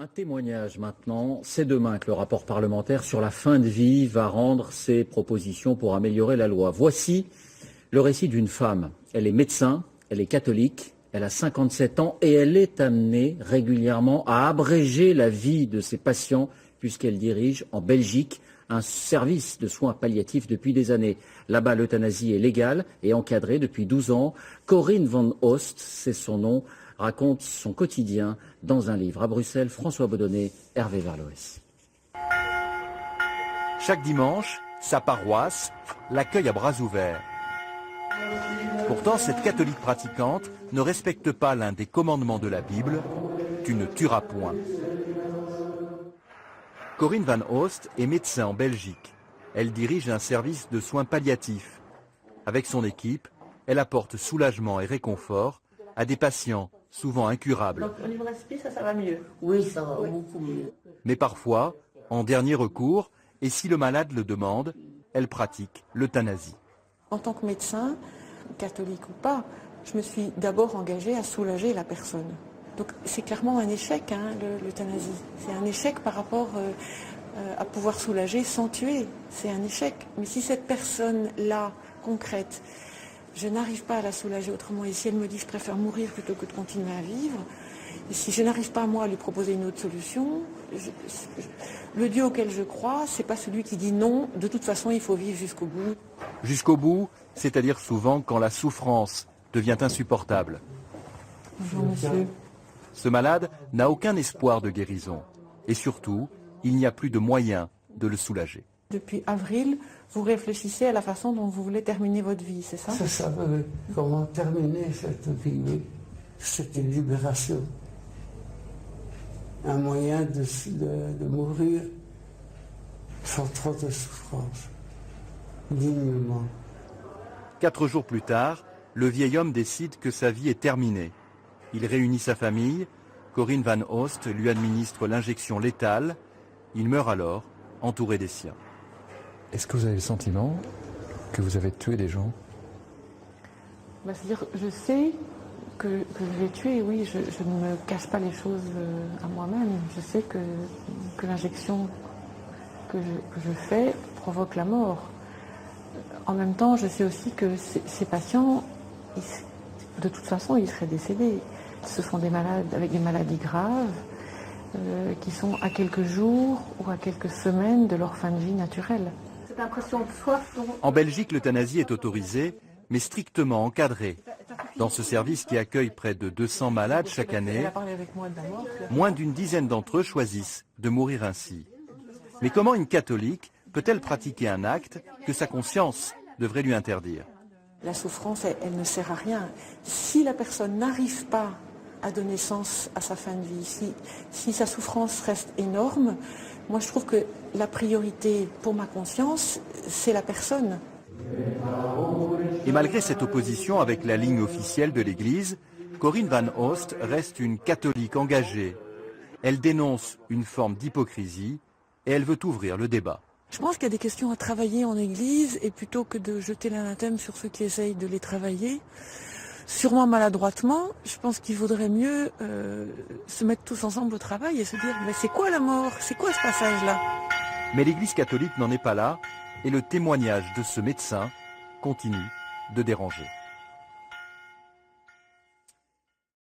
Un témoignage maintenant, c'est demain que le rapport parlementaire sur la fin de vie va rendre ses propositions pour améliorer la loi. Voici le récit d'une femme. Elle est médecin, elle est catholique, elle a 57 ans et elle est amenée régulièrement à abréger la vie de ses patients puisqu'elle dirige en Belgique un service de soins palliatifs depuis des années. Là-bas, l'euthanasie est légale et encadrée depuis 12 ans. Corinne Van Oost, c'est son nom, raconte son quotidien dans un livre. À Bruxelles, François Baudonnet, Hervé Verloès. Chaque dimanche, sa paroisse l'accueille à bras ouverts. Pourtant, cette catholique pratiquante ne respecte pas l'un des commandements de la Bible, « Tu ne tueras point ». Corinne Van Oost est médecin en Belgique. Elle dirige un service de soins palliatifs. Avec son équipe, elle apporte soulagement et réconfort à des patients souvent incurables. Donc au niveau respi, ça va mieux? Oui, ça va beaucoup mieux. Mais parfois, en dernier recours, et si le malade le demande, elle pratique l'euthanasie. En tant que médecin, catholique ou pas, je me suis d'abord engagée à soulager la personne. Donc c'est clairement un échec, l'euthanasie. C'est un échec par rapport à pouvoir soulager sans tuer. C'est un échec. Mais si cette personne-là, concrète, je n'arrive pas à la soulager autrement, et si elle me dit je préfère mourir plutôt que de continuer à vivre, et si je n'arrive pas moi à lui proposer une autre solution, le Dieu auquel je crois, c'est pas celui qui dit non, de toute façon il faut vivre jusqu'au bout. Jusqu'au bout, c'est-à-dire souvent quand la souffrance devient insupportable. Bonjour monsieur. Ce malade n'a aucun espoir de guérison. Et surtout, il n'y a plus de moyens de le soulager. Depuis avril, vous réfléchissez à la façon dont vous voulez terminer votre vie, c'est ça? C'est ça, oui. Comment terminer cette vie, oui. C'est une libération. Un moyen de mourir sans trop de souffrance, dignement. 4 jours plus tard, le vieil homme décide que sa vie est terminée. Il réunit sa famille. Corinne Van Oost lui administre l'injection létale. Il meurt alors, entouré des siens. Est-ce que vous avez le sentiment que vous avez tué des gens? C'est-à-dire, je sais que je l'ai tué, oui, je ne me cache pas les choses à moi-même. Je sais que l'injection que je fais provoque la mort. En même temps, je sais aussi que ces patients, de toute façon, ils seraient décédés. Ce sont des malades avec des maladies graves qui sont à quelques jours ou à quelques semaines de leur fin de vie naturelle. Cette impression de soif... En Belgique, l'euthanasie est autorisée, mais strictement encadrée. Dans ce service qui accueille près de 200 malades chaque année, moins d'une dizaine d'entre eux choisissent de mourir ainsi. Mais comment une catholique peut-elle pratiquer un acte que sa conscience devrait lui interdire? La souffrance, elle ne sert à rien. Si la personne n'arrive pas à donner sens à sa fin de vie, si sa souffrance reste énorme, moi je trouve que la priorité pour ma conscience, c'est la personne. Et malgré cette opposition avec la ligne officielle de l'Église, Corinne Van Oost reste une catholique engagée. Elle dénonce une forme d'hypocrisie et elle veut ouvrir le débat. Je pense qu'il y a des questions à travailler en Église, et plutôt que de jeter l'anathème sur ceux qui essayent de les travailler, sûrement maladroitement, je pense qu'il vaudrait mieux se mettre tous ensemble au travail et se dire mais c'est quoi la mort? C'est quoi ce passage-là? Mais l'Église catholique n'en est pas là, et le témoignage de ce médecin continue de déranger.